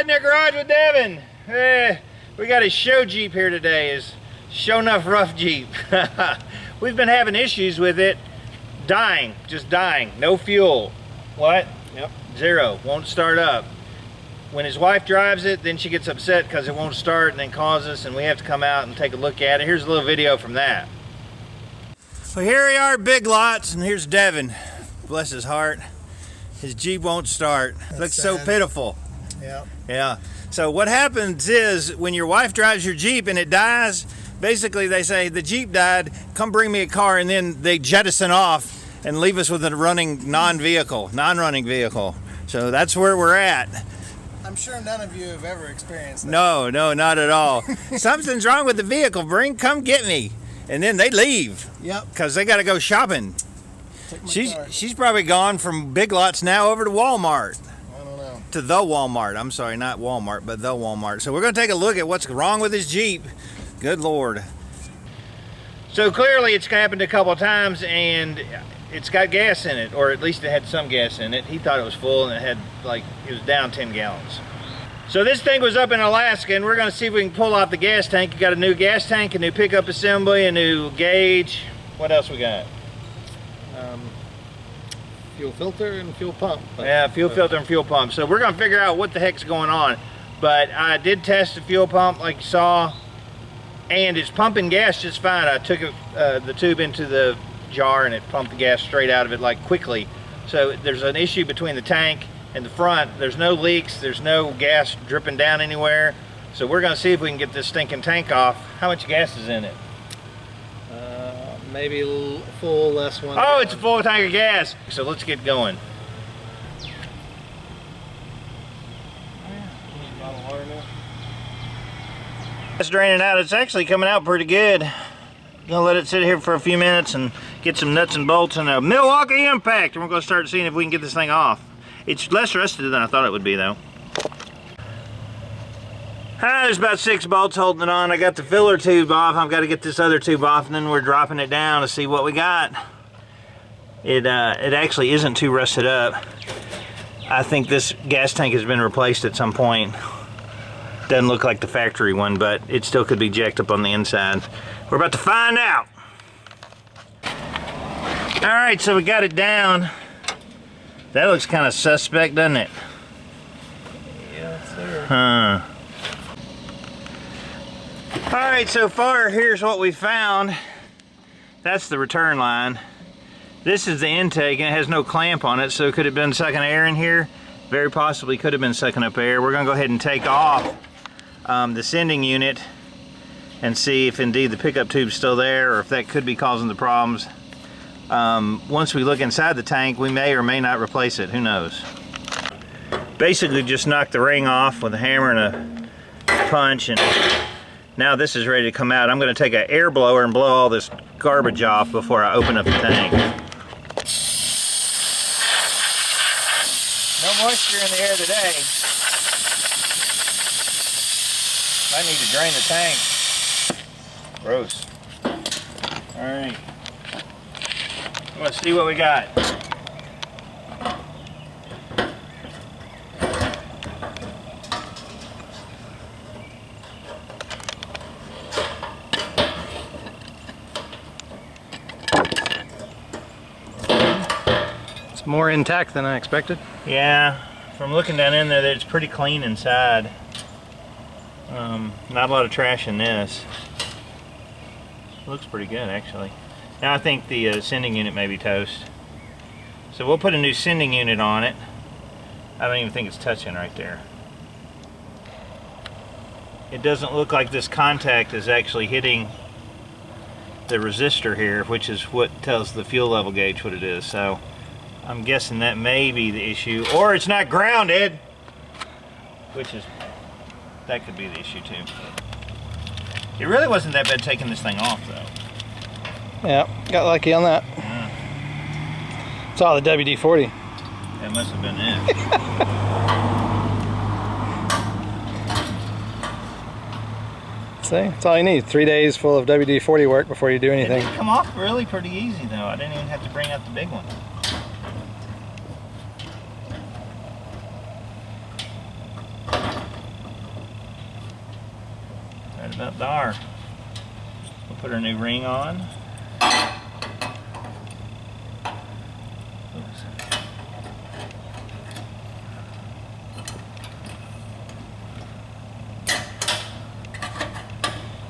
Redneck Garage with Devin. We got a show Jeep here today. Is show enough rough Jeep. We've been having issues with it. Dying, just dying. No fuel. What? Yep. Zero. Won't start up. When his wife drives it, then she gets upset because it won't start and then calls us and we have to come out and take a look at it. Here's a little video from that. Well, here we are, Big Lots, and here's Devin. Bless his heart. His Jeep won't start. Looks sad. So pitiful. Yeah. Yeah. So what happens is when your wife drives your Jeep and it dies, basically they say the Jeep died, come bring me a car, and then they jettison off and leave us with a running non-running vehicle. So that's where we're at. I'm sure none of you have ever experienced that. No, not at all. Something's wrong with the vehicle. Come get me. And then they leave. Yep. Because they got to go shopping. She's probably gone from Big Lots now over to Walmart. I don't know. To the Walmart. I'm sorry, not Walmart, but the Walmart. So we're going to take a look at what's wrong with his Jeep. Good Lord. So clearly it's happened a couple of times and it's got gas in it, or at least it had some gas in it. He thought it was full and it was down 10 gallons. So this thing was up in Alaska and we're going to see if we can pull off the gas tank. You got a new gas tank, a new pickup assembly, a new gauge. What else we got? Fuel filter and fuel pump. Yeah, fuel filter and fuel pump. So we're going to figure out what the heck's going on. But I did test the fuel pump like you saw, and it's pumping gas just fine. I took the tube into the jar and it pumped the gas straight out of it like quickly. So there's an issue between the tank and the front. There's no leaks, there's no gas dripping down anywhere. So we're going to see if we can get this stinking tank off. How much gas is in it? Maybe a full, less one. Oh, it's a full tank of gas. So let's get going. It's draining out. It's actually coming out pretty good. Gonna let it sit here for a few minutes and get some nuts and bolts and a Milwaukee impact, and we're gonna start seeing if we can get this thing off. It's less rusted than I thought it would be though. There's about 6 bolts holding it on. I got the filler tube off. I've got to get this other tube off, and then we're dropping it down to see what we got. It actually isn't too rusted up. I think this gas tank has been replaced at some point. Doesn't look like the factory one, but it still could be jacked up on the inside. We're about to find out. All right, so we got it down. That looks kind of suspect, doesn't it? Yeah, sir. Huh. All right, so far, here's what we found. That's the return line. This is the intake, and it has no clamp on it, so it could have been sucking air in here. Very possibly could have been sucking up air. We're gonna go ahead and take off the sending unit and see if indeed the pickup tube's still there or if that could be causing the problems. Once we look inside the tank, we may or may not replace it, who knows. Basically just knocked the ring off with a hammer and a punch, and now this is ready to come out. I'm going to take an air blower and blow all this garbage off before I open up the tank. No moisture in the air today. I need to drain the tank. Gross. Alright. Let's see what we got. It's more intact than I expected. Yeah, from looking down in there, it's pretty clean inside. Not a lot of trash in this. Looks pretty good, actually. Now I think the sending unit may be toast. So we'll put a new sending unit on it. I don't even think it's touching right there. It doesn't look like this contact is actually hitting the resistor here, which is what tells the fuel level gauge what it is. So I'm guessing that may be the issue, or it's not grounded, that could be the issue too. It really wasn't that bad taking this thing off though. Yeah, got lucky on that. Yeah. It's all the WD-40. That must have been it. See, that's all you need. 3 days full of WD-40 work before you do anything. It did come off really pretty easy though. I didn't even have to bring out the big one. Right about there. We'll put our new ring on.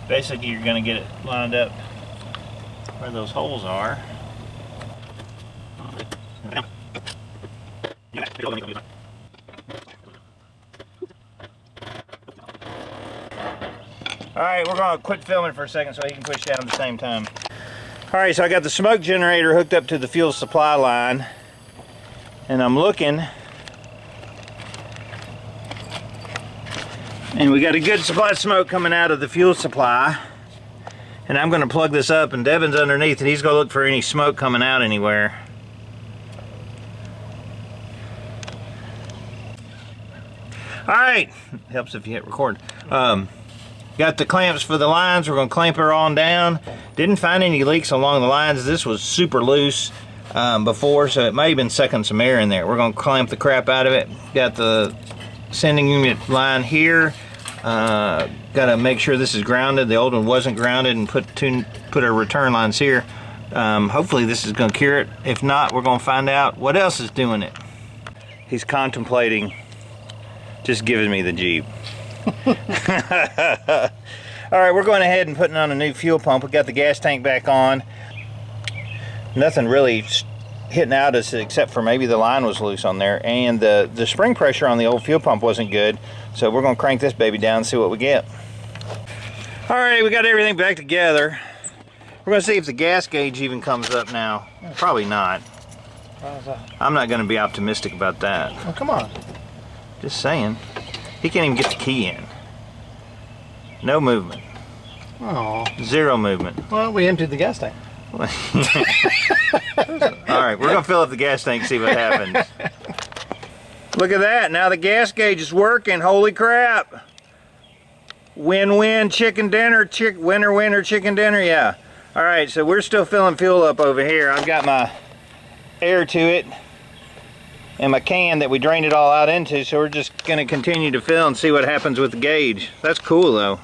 Basically, you're going to get it lined up where those holes are. Alright, we're going to quit filming for a second so he can push down at the same time. Alright, so I got the smoke generator hooked up to the fuel supply line, and I'm looking, and we got a good supply of smoke coming out of the fuel supply, and I'm going to plug this up, and Devin's underneath, and he's going to look for any smoke coming out anywhere. Alright, helps if you hit record. Got the clamps for the lines. We're going to clamp her on down. Didn't find any leaks along the lines. This was super loose before, so it may have been sucking some air in there. We're going to clamp the crap out of it. Got the sending unit line here. Got to make sure this is grounded. The old one wasn't grounded, and put our return lines here. Hopefully this is going to cure it. If not, we're going to find out what else is doing it. He's contemplating just giving me the Jeep. Alright, we're going ahead and putting on a new fuel pump. We got the gas tank back on. Nothing really hitting out us except for maybe the line was loose on there, and the spring pressure on the old fuel pump wasn't good, so we're going to crank this baby down and see what we get. Alright, we got everything back together. We're going to see if the gas gauge even comes up now. Probably not. I'm not going to be optimistic about that. Oh, come on. Just saying. He can't even get the key in. No movement. Oh. Zero movement. Well, we emptied the gas tank. Alright, we're going to fill up the gas tank and see what happens. Look at that. Now the gas gauge is working. Holy crap. Win-win chicken dinner. Winner chicken dinner. Yeah. Alright, so we're still filling fuel up over here. I've got my air to it and my can that we drained it all out into, so we're just going to continue to fill and see what happens with the gauge. That's cool though.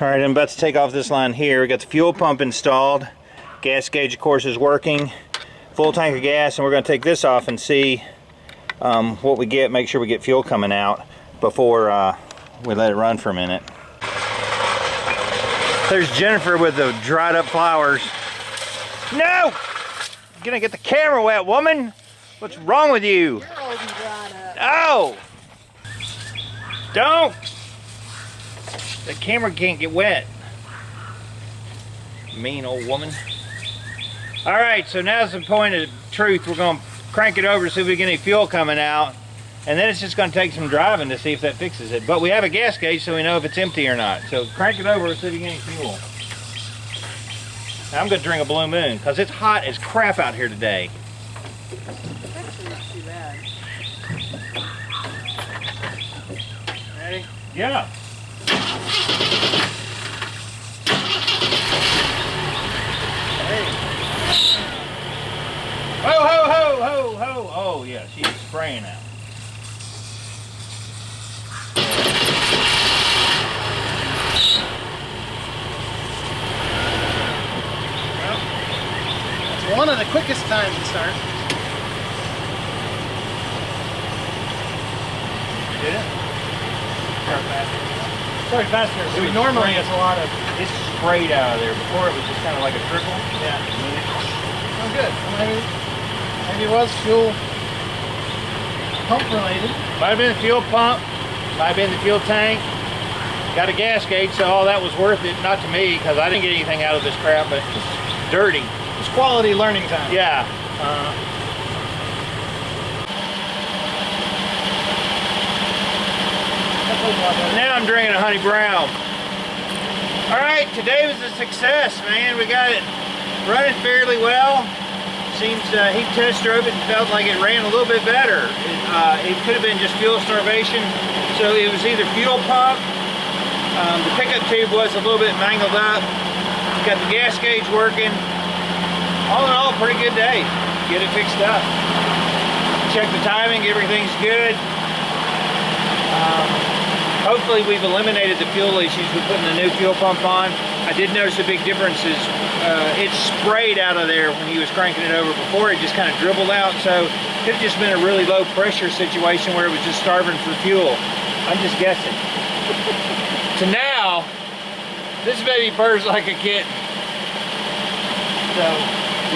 Alright, I'm about to take off this line here. We got the fuel pump installed. Gas gauge of course is working. Full tank of gas, and we're going to take this off and see what we get. Make sure we get fuel coming out before we let it run for a minute. There's Jennifer with the dried up flowers. No! You're gonna get the camera wet, woman! What's wrong with you? You're old and dried up. Oh! Don't! The camera can't get wet. Mean old woman. Alright, so now's the point of truth. We're going to crank it over to see if we get any fuel coming out. And then it's just going to take some driving to see if that fixes it. But we have a gas gauge so we know if it's empty or not. So crank it over and see if you get any fuel. Now I'm going to drink a Blue Moon because it's hot as crap out here today. Actually, not too bad. Ready? Yeah. Ho, ho, ho, ho, ho. Oh, yeah, she's spraying out. Well, it's one of the quickest times to start. Did it? Start faster. Sorry, faster. We normally it's a lot of. It's sprayed out of there. Before it was just kind of like a trickle. Yeah. Oh, good. Well, maybe it was fuel pump related. Might have been the fuel pump. Might have been the fuel tank. Got a gas gauge, so all that was worth it. Not to me, because I didn't get anything out of this crap, but it's dirty. It's quality learning time. Yeah. Now I'm drinking a honey brown. Alright, today was a success, man. We got it running fairly well. Seems he test drove it and felt like it ran a little bit better. It could have been just fuel starvation. So it was either fuel pump, the pickup tube was a little bit mangled up, got the gas gauge working. All in all, pretty good day. Get it fixed up. Check the timing, everything's good. hopefully we've eliminated the fuel issues with putting the new fuel pump on. I did notice a big difference is it sprayed out of there when he was cranking it over. Before it just kind of dribbled out, so it could have just been a really low pressure situation where it was just starving for fuel. I'm just guessing. So now, this baby purrs like a kitten. So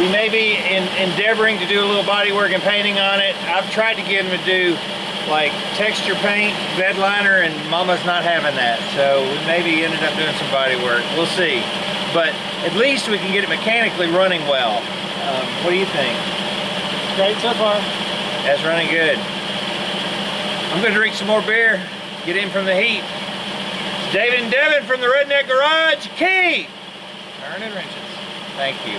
we may be endeavoring to do a little body work and painting on it. I've tried to get him to do like texture paint, bed liner, and Mama's not having that. So we maybe ended up doing some body work. We'll see. But at least we can get it mechanically running well. What do you think? Great so far. That's running good. I'm going to drink some more beer, get in from the heat. It's David and Devin from the Redneck Garage. Keep turning wrenches. Thank you.